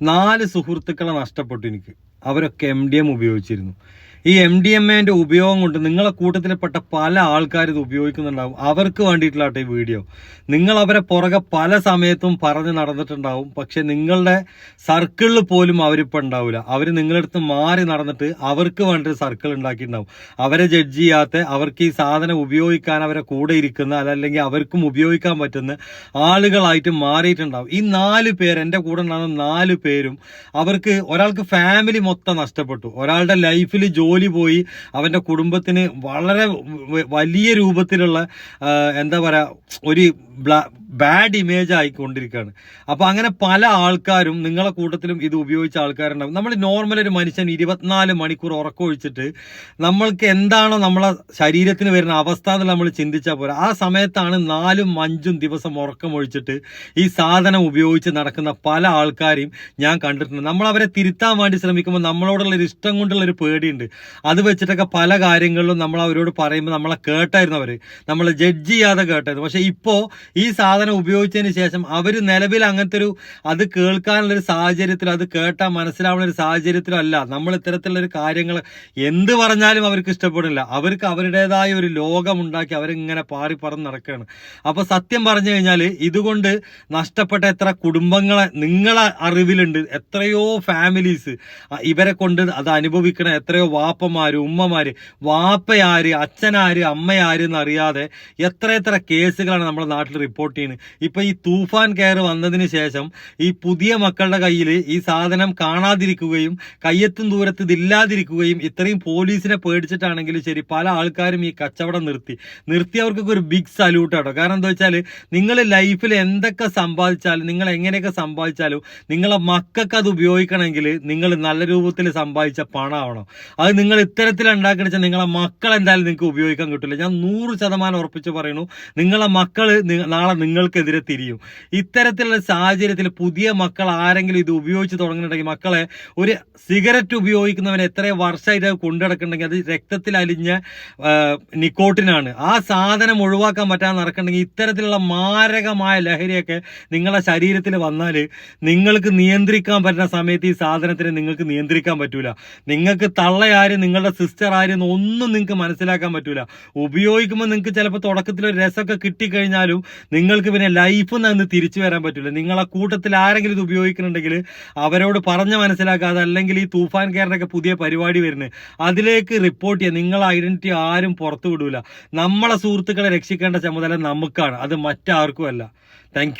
4 സുഹൃത്തുക്കളെ നഷ്ടപ്പെട്ടു എനിക്ക്. അവരൊക്കെ MDM ഉപയോഗിച്ചിരുന്നു. ഈ MDMAന്റെ ഉപയോഗം കൊണ്ട് നിങ്ങളെ കൂട്ടത്തിൽപ്പെട്ട പല ആൾക്കാരും ഇത് ഉപയോഗിക്കുന്നുണ്ടാവും. അവർക്ക് വേണ്ടിയിട്ടുള്ള ഈ വീഡിയോ. നിങ്ങൾ അവരെ പുറകെ പല സമയത്തും പറഞ്ഞ് നടന്നിട്ടുണ്ടാവും. പക്ഷെ നിങ്ങളുടെ സർക്കിളിൽ പോലും അവരിപ്പോൾ ഉണ്ടാവില്ല. അവർ നിങ്ങളുടെ അടുത്ത് മാറി നടന്നിട്ട് അവർക്ക് വേണ്ടി സർക്കിൾ ഉണ്ടാക്കിയിട്ടുണ്ടാവും. അവരെ ജഡ്ജ് ചെയ്യാത്ത, അവർക്ക് ഈ സാധനം ഉപയോഗിക്കാൻ അവരെ കൂടെ ഇരിക്കുന്ന, അതല്ലെങ്കിൽ അവർക്കും ഉപയോഗിക്കാൻ പറ്റുന്ന ആളുകളായിട്ട് മാറിയിട്ടുണ്ടാവും. ഈ 4 പേര്, എൻ്റെ കൂടെ ഉണ്ടാകുന്ന 4 പേരും, അവർക്ക് ഒരാൾക്ക് ഫാമിലി മൊത്തം നഷ്ടപ്പെട്ടു. ഒരാളുടെ ലൈഫിൽ ജോലി പോയി, അവന്റെ കുടുംബത്തിന് വളരെ വലിയ രൂപത്തിലുള്ള എന്താ പറയാ ഒരു ബാഡ് ഇമേജ് ആയിക്കൊണ്ടിരിക്കുകയാണ്. അപ്പൊ അങ്ങനെ പല ആൾക്കാരും നിങ്ങളെ കൂട്ടത്തിലും ഇത് ഉപയോഗിച്ച ആൾക്കാരുണ്ടാവും. നമ്മൾ നോർമൽ ഒരു മനുഷ്യൻ 24 മണിക്കൂർ ഉറക്കമൊഴിച്ചിട്ട് നമ്മൾക്ക് എന്താണോ നമ്മളെ ശരീരത്തിന് വരുന്ന അവസ്ഥ എന്ന് നമ്മൾ ചിന്തിച്ചാൽ പോരാ. ആ സമയത്താണ് 4-5 ദിവസം ഉറക്കമൊഴിച്ചിട്ട് ഈ സാധനം ഉപയോഗിച്ച് നടക്കുന്ന പല ആൾക്കാരെയും ഞാൻ കണ്ടിട്ടുണ്ട്. നമ്മൾ അവരെ തിരുത്താൻ വേണ്ടി ശ്രമിക്കുമ്പോൾ നമ്മളോടുള്ള ഒരു ഇഷ്ടം കൊണ്ടുള്ള ഒരു പേടിയുണ്ട്. അത് വെച്ചിട്ടൊക്കെ പല കാര്യങ്ങളിലും നമ്മൾ അവരോട് പറയുമ്പോൾ നമ്മളെ കേട്ടായിരുന്നു, അവര് നമ്മളെ ജഡ്ജ് ചെയ്യാതെ കേട്ടായിരുന്നു. പക്ഷെ ഇപ്പോ ഈ സാധനം ഉപയോഗിച്ചതിന് ശേഷം അവർ നിലവിൽ അങ്ങനത്തെ ഒരു അത് കേൾക്കാനുള്ള ഒരു സാഹചര്യത്തിൽ, അത് കേട്ടാൽ മനസ്സിലാവുന്ന ഒരു സാഹചര്യത്തിലും അല്ല. നമ്മൾ ഇത്തരത്തിലുള്ള ഒരു കാര്യങ്ങൾ എന്ത് പറഞ്ഞാലും അവർക്ക് ഇഷ്ടപ്പെടില്ല. അവർക്ക് അവരുടേതായ ഒരു ലോകമുണ്ടാക്കി അവരിങ്ങനെ പാറി പറന്ന് നടക്കുകയാണ്. അപ്പൊ സത്യം പറഞ്ഞു കഴിഞ്ഞാൽ ഇതുകൊണ്ട് നഷ്ടപ്പെട്ട എത്ര കുടുംബങ്ങളെ നിങ്ങളെ അറിവിലുണ്ട്, എത്രയോ ഫാമിലീസ് ഇവരെ കൊണ്ട് അത് അനുഭവിക്കണ, എത്രയോ വാപ്പമാര്, ഉമ്മമാര്, വാപ്പയാര്, അച്ഛനാര്, അമ്മയാര് എന്നറിയാതെ എത്ര കേസുകളാണ് നമ്മുടെ നാട്ടിൽ റിപ്പോർട്ട് ചെയ്യുന്നത്. ഇപ്പൊ ഈ തൂഫാൻ കെയർ വന്നതിന് ശേഷം ഈ പുതിയ മക്കളുടെ കയ്യിൽ ഈ സാധനം കാണാതിരിക്കുകയും കയ്യെത്തും ദൂരത്ത് ഇതില്ലാതിരിക്കുകയും ഇത്രയും പോലീസിനെ പേടിച്ചിട്ടാണെങ്കിലും ശരി പല ആൾക്കാരും ഈ കച്ചവടം നിർത്തിയവർക്കൊക്കെ ഒരു ബിഗ് സല്യൂട്ട് ആട്ടോ. കാരണം എന്താ വെച്ചാൽ നിങ്ങൾ ലൈഫിൽ എന്തൊക്കെ സമ്പാദിച്ചാലും, നിങ്ങൾ എങ്ങനെയൊക്കെ സമ്പാദിച്ചാലും, നിങ്ങളെ മക്കൾക്ക് അത് ഉപയോഗിക്കണമെങ്കിൽ നിങ്ങൾ നല്ല രൂപത്തിൽ സമ്പാദിച്ച പണമാവണം. അത് നിങ്ങൾ ഇത്തരത്തിൽ ഉണ്ടാക്കണ വെച്ചാൽ നിങ്ങളെ മക്കൾ എന്തായാലും നിങ്ങൾക്ക് ഉപയോഗിക്കാൻ കിട്ടില്ല. ഞാൻ 100% ഉറപ്പിച്ച് പറയുന്നു, നിങ്ങളെ മക്കൾ നാളെ നിങ്ങൾക്കെതിരെ തിരിയും. ഇത്തരത്തിലുള്ള സാഹചര്യത്തിൽ പുതിയ മക്കൾ ആരെങ്കിലും ഇത് ഉപയോഗിച്ച് തുടങ്ങുന്നുണ്ടെങ്കിൽ, മക്കളെ ഒരു സിഗരറ്റ് ഉപയോഗിക്കുന്നവൻ എത്ര വർഷമായിട്ട് കൊണ്ടുനടക്കുന്നുണ്ടെങ്കിൽ അത് രക്തത്തിൽ അലിഞ്ഞ നിക്കോട്ടിനാണ്. ആ സാധനം ഒഴിവാക്കാൻ പറ്റാതെ നടക്കുന്നുണ്ടെങ്കിൽ ഇത്തരത്തിലുള്ള മാരകമായ ലഹരിയൊക്കെ നിങ്ങളുടെ ശരീരത്തിൽ വന്നാൽ നിങ്ങൾക്ക് നിയന്ത്രിക്കാൻ പറ്റുന്ന സമയത്ത് ഈ സാധനത്തിന് നിങ്ങൾക്ക് നിയന്ത്രിക്കാൻ പറ്റൂല. നിങ്ങൾക്ക് തള്ളയാര്, നിങ്ങളുടെ സിസ്റ്റർ ആര് ഒന്നും നിങ്ങൾക്ക് മനസ്സിലാക്കാൻ പറ്റൂല. ഉപയോഗിക്കുമ്പോൾ നിങ്ങൾക്ക് ചിലപ്പോൾ തുടക്കത്തിൽ ഒരു രസമൊക്കെ കിട്ടിക്കഴിഞ്ഞാലും നിങ്ങൾക്ക് പിന്നെ ലൈഫിൽ നിന്ന് തിരിച്ചു വരാൻ പറ്റില്ല. നിങ്ങളെ കൂട്ടത്തിൽ ആരെങ്കിലും ഇത് ഉപയോഗിക്കുന്നുണ്ടെങ്കിൽ അവരോട് പറഞ്ഞ് മനസ്സിലാക്കാതെ, അല്ലെങ്കിൽ ഈ തൂഫാൻ കെയറിന്റെ പുതിയ പരിപാടി വരുന്നത് അതിലേക്ക് റിപ്പോർട്ട് ചെയ്യുക. നിങ്ങളെ ഐഡന്റിറ്റി ആരും പുറത്തു വിടൂല. നമ്മളെ സുഹൃത്തുക്കളെ രക്ഷിക്കേണ്ട ചുമതല നമുക്കാണ്, അത് മറ്റാർക്കും അല്ല. താങ്ക്